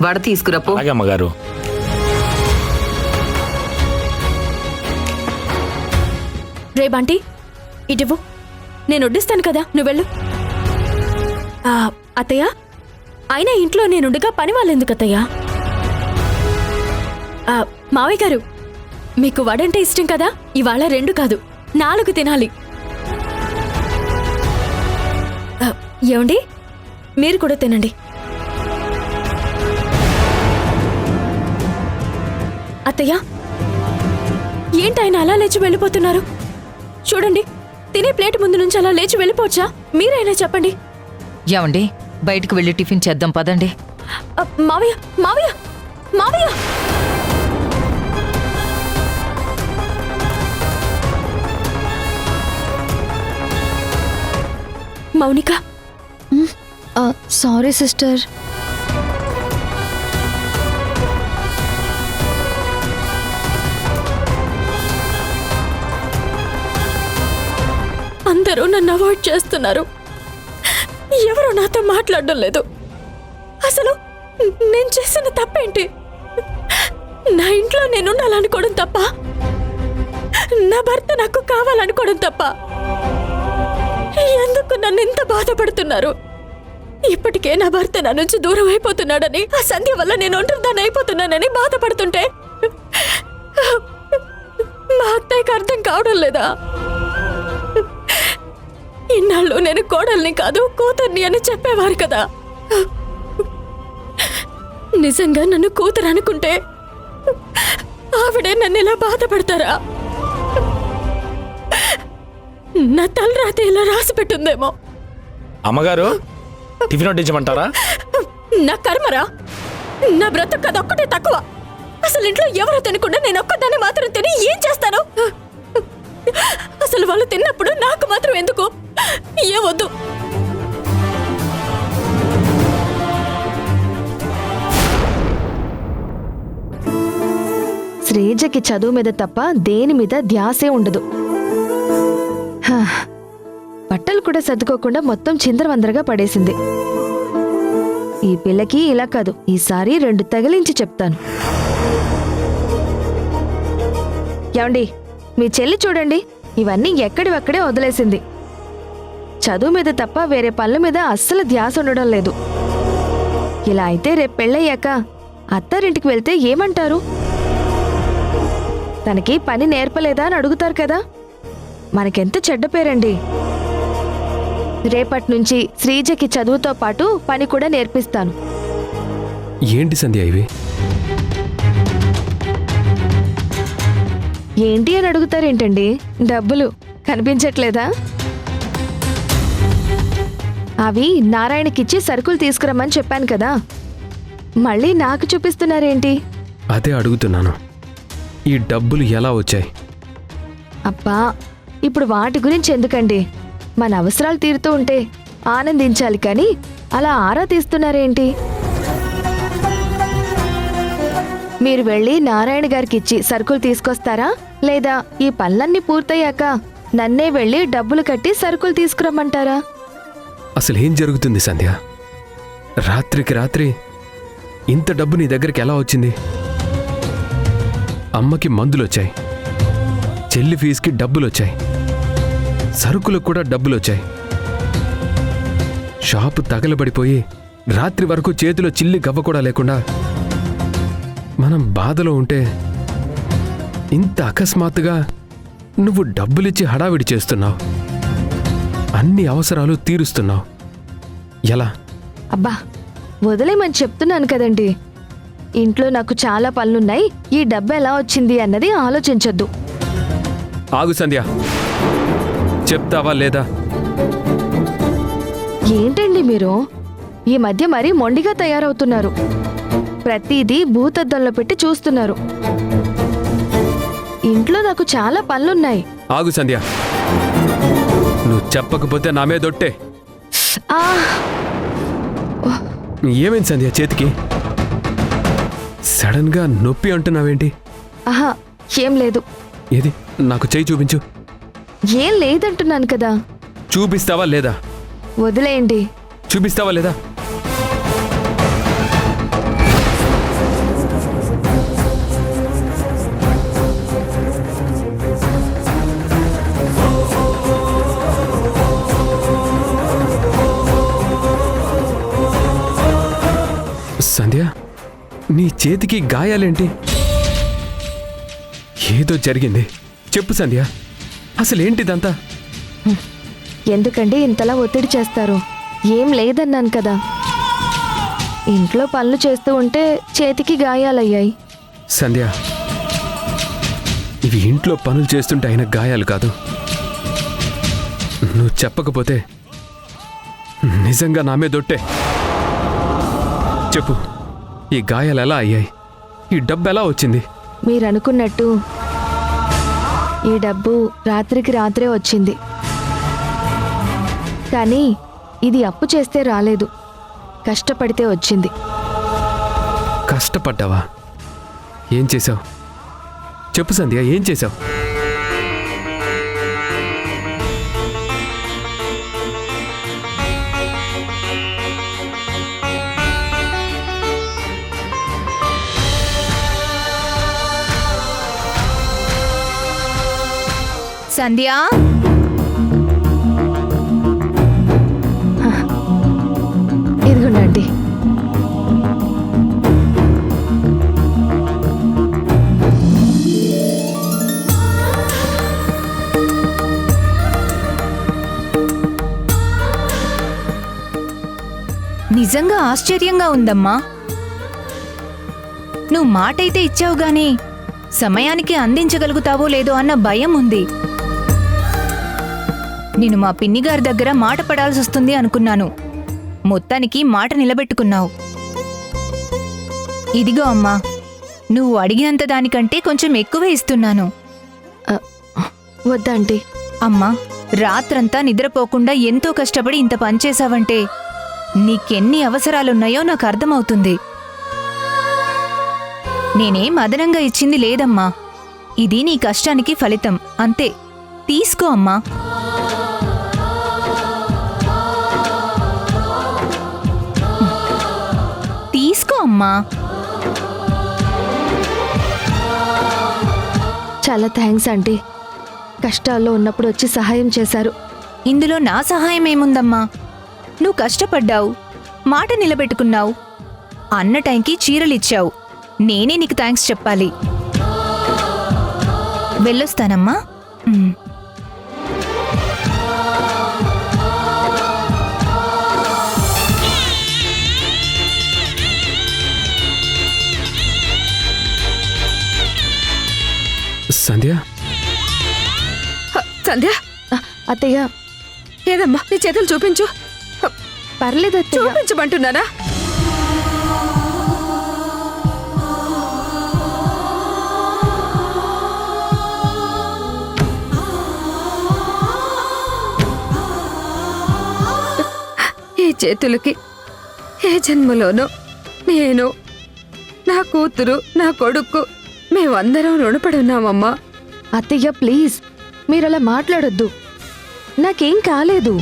వడ తీసుకురాపో. అలాగే అమ్మగారు. రే బంటి, ఇటువు, నేను వడ్డిస్తాను కదా, నువ్వు వెళ్ళు. అత్తయ్య, అయినా ఇంట్లో నేనుండగా పని వాళ్ళెందుకు అత్తయ్య? మావయ్య గారు, మీకు వడంటే ఇష్టం కదా, ఇవాళ 2 కాదు 4 తినాలి. ఏమండి, మీరు కూడా తినండి. అత్తయ్య, ఏంటైనా అలా లేచి వెళ్ళిపోతున్నారు? చూడండి, తినే ప్లేట్ ముందు నుంచి అలా లేచి వెళ్ళిపోవచ్చా? మీరైనా చెప్పండి. ఏమండి, బయటకు వెళ్ళి టిఫిన్ చేద్దాం పదండి. మావయ్య, మావయ్య, మావయ్య! Mounika, sorry sister. అందరూ నన్ను అవాయిడ్ చేస్తున్నారు. ఎవరు నాతో మాట్లాడడం లేదు. అసలు నేను చేసిన తప్పేంటి? నా ఇంట్లో నేను ఉండాలనుకోవడం తప్ప, నా భర్త నాకు కావాలనుకోవడం తప్ప, ఎందుకు నన్ను ఇంత బాధపడుతున్నారు? ఇప్పటికే నా భర్త నా నుంచి దూరం అయిపోతున్నాడని, ఆ సంధ్య వల్ల నేను ఒంటరిదాన్ని అయిపోతున్నానని బాధపడుతుంటే మా అత్తయ్యకి అర్థం కావడం లేదా? ఇన్నాళ్ళు నేను కోడల్ని కాదు కూతుర్ని అని చెప్పేవారు కదా. నిజంగా నన్ను కూతురు అనుకుంటే ఆవిడే నన్ను ఇలా బాధపడతారా? నా తలరాత ఇలా రాసి పెట్టుందేమో. అమ్మగారు, టిఫిన్ వడ్డించమంటారా? నా కర్మరా, నా బ్రతుకు అదొక్కటే తక్కువ. అసలు ఇంట్లో ఎవరో తినకుండా నేను ఒక్కదాన్ని మాత్రం తిని ఏం చేస్తాను? అసలు వాళ్ళు తిన్నప్పుడు నాకు మాత్రం ఎందుకు? ఏవద్దు. శ్రీజకి చదువు మీద తప్ప దేని మీద ధ్యాసే ఉండదు. బట్టలు కూడా సర్దుకోకుండా మొత్తం చిందరవందరగా పడేసింది. ఈ పిల్లకి ఇలా కాదు, ఈసారి 2 తగిలించి చెప్తాను. ఏమండి, మీ చెల్లి చూడండి, ఇవన్నీ ఎక్కడివక్కడే వదిలేసింది. చదువు మీద తప్ప వేరే పనుల మీద అస్సలు ధ్యాస ఉండడం లేదు. ఇలా అయితే రేపు పెళ్ళయ్యాక అత్తారింటికి వెళ్తే ఏమంటారు? తనకి పని నేర్పలేదా అని అడుగుతారు కదా. మనకెంత చెడ్డ పేరండి. రేపటి నుంచి శ్రీజకి చదువుతో పాటు పని కూడా నేర్పిస్తాను. ఏంటి సంధ్య ఇవి? ఏంటి అని అడుగుతారేంటండి? డబ్బులు కనిపించట్లేదా? అవి నారాయణకిచ్చి సరుకులు తీసుకురమ్మని చెప్పాను కదా, మళ్ళీ నాకు చూపిస్తున్నారేంటి? అదే అడుగుతున్నాను, ఈ డబ్బులు ఎలా వచ్చాయి? అబ్బా, ఇప్పుడు వాటి గురించి ఎందుకండి? మన అవసరాలు తీరుతూ ఉంటే ఆనందించాలి కానీ అలా ఆరా తీస్తున్నారేంటి? మీరు వెళ్ళి నారాయణ గారికి ఇచ్చి సరుకులు తీసుకొస్తారా, లేదా ఈ పనులన్నీ పూర్తయ్యాక నన్నే వెళ్ళి డబ్బులు కట్టి సరుకులు తీసుకురమ్మంటారా? అసలు ఏం జరుగుతుంది సంధ్య? రాత్రికి రాత్రి ఇంత డబ్బు నీ దగ్గరికి ఎలా వచ్చింది? అమ్మకి మందులొచ్చాయి, చెల్లి ఫీజుకి డబ్బులొచ్చాయి, సరుకులకు కూడా డబ్బులొచ్చాయి. షాపు తగలబడిపోయి రాత్రి వరకు చేతిలో చిల్లి గవ్వ కూడా లేకుండా మనం బాధలో ఉంటే ఇంత అకస్మాత్తుగా నువ్వు డబ్బులిచ్చి హడావిడి చేస్తున్నావు, అన్ని అవసరాలు తీరుస్తున్నావు. ఎలా? అబ్బా, వదిలేమని చెప్తున్నాను కదండి. ఇంట్లో నాకు చాలా పనులున్నాయి, ఈ డబ్బు ఎలా వచ్చింది అన్నది ఆలోచించొద్దు. ఆగు సంధ్య, చెప్తావా లేదా? ఏంటండి మీరు ఈ మధ్య మరీ మొండిగా తయారవుతున్నారు. ప్రతిదీ భూతద్దంలో పెట్టి చూస్తున్నారు. ఇంట్లో నాకు చాలా పనులున్నాయి. ఆగు సంధ్య, నువ్వు చెప్పకపోతే నా మీదొట్టే. ఏమైంది సంధ్య చేతికి? సడన్ గా నొప్పి అంటున్నావేంటి? ఆహా, ఏం లేదు. ఏది నాకు చెయ్యి చూపించు. ఏం లేదంటున్నాను కదా. చూపిస్తావా లేదా? వదిలేయండి. చూపిస్తావా లేదా? నీ చేతికి గాయాలేంటి? ఏదో జరిగింది, చెప్పు సంధ్య, అసలేంటిదంతా? ఎందుకండి ఇంతలా ఒత్తిడి చేస్తారు? ఏం లేదన్నాను కదా. ఇంట్లో పనులు చేస్తూ ఉంటే చేతికి గాయాలయ్యాయి. సంధ్య, ఇవి ఇంట్లో పనులు చేస్తుంటే అయిన గాయాలు కాదు. నువ్వు చెప్పకపోతే నిజంగా నా మీదొట్టే. చెప్పు, ఈ గాయాలు ఎలా అయ్యాయి? ఈ డబ్బు ఎలా వచ్చింది? మీరనుకున్నట్టు ఈ డబ్బు రాత్రికి రాత్రే వచ్చింది. కానీ ఇది అప్పు చేస్తే రాలేదు, కష్టపడితే వచ్చింది. కష్టపడ్డావా? ఏం చేశావు? చెప్పు సంధ్య, ఏం చేశావు? సంధ్యా, ఇదిగోండి. నిజంగా ఆశ్చర్యంగా ఉందమ్మా. నువ్వు మాటైతే ఇచ్చావు గాని సమయానికి అందించగలుగుతావో లేదో అన్న భయం ఉంది. నేను మా పిన్నిగారి దగ్గర మాట పడాల్సి వస్తుంది అనుకున్నాను. మొత్తానికి మాట నిలబెట్టుకున్నావు. ఇదిగో అమ్మా, నువ్వు అడిగినంత దానికంటే కొంచెం ఎక్కువే ఇస్తున్నాను. వద్దంటీ. అమ్మా, రాత్రంతా నిద్రపోకుండా ఎంతో కష్టపడి ఇంత పనిచేశావంటే నీకెన్ని అవసరాలున్నాయో నాకు అర్థమవుతుంది. నేనేం అదనంగా ఇచ్చింది లేదమ్మా. ఇది నీ కష్టానికి ఫలితం అంతే. తీసుకో అమ్మా. తీసుకో అమ్మా. చాలా థ్యాంక్స్ ఆంటీ. కష్టాల్లో ఉన్నప్పుడు వచ్చి సహాయం చేశారు. ఇందులో నా సహాయం ఏముందమ్మా? నువ్వు కష్టపడ్డావు, మాట నిలబెట్టుకున్నావు, అన్న టైంకి చీరలిచ్చావు. నేనే నీకు థ్యాంక్స్ చెప్పాలి. వెళ్ళొస్తానమ్మా. సంధ్య, సంధ్య, అత్తయ్య. ఏదమ్మా నీ చేతులు చూపించు. పర్లేదు అత్తయ్య. చూపించమంటున్నానా? ఈ చేతులకి ఏ జన్మలోనో నేను, నా కూతురు, నా కొడుకు మేమందరం రుణపడి ఉన్నామమ్మా. అత్తయ్య ప్లీజ్, మీరలా మాట్లాడొద్దు. నాకేం కాలేదు.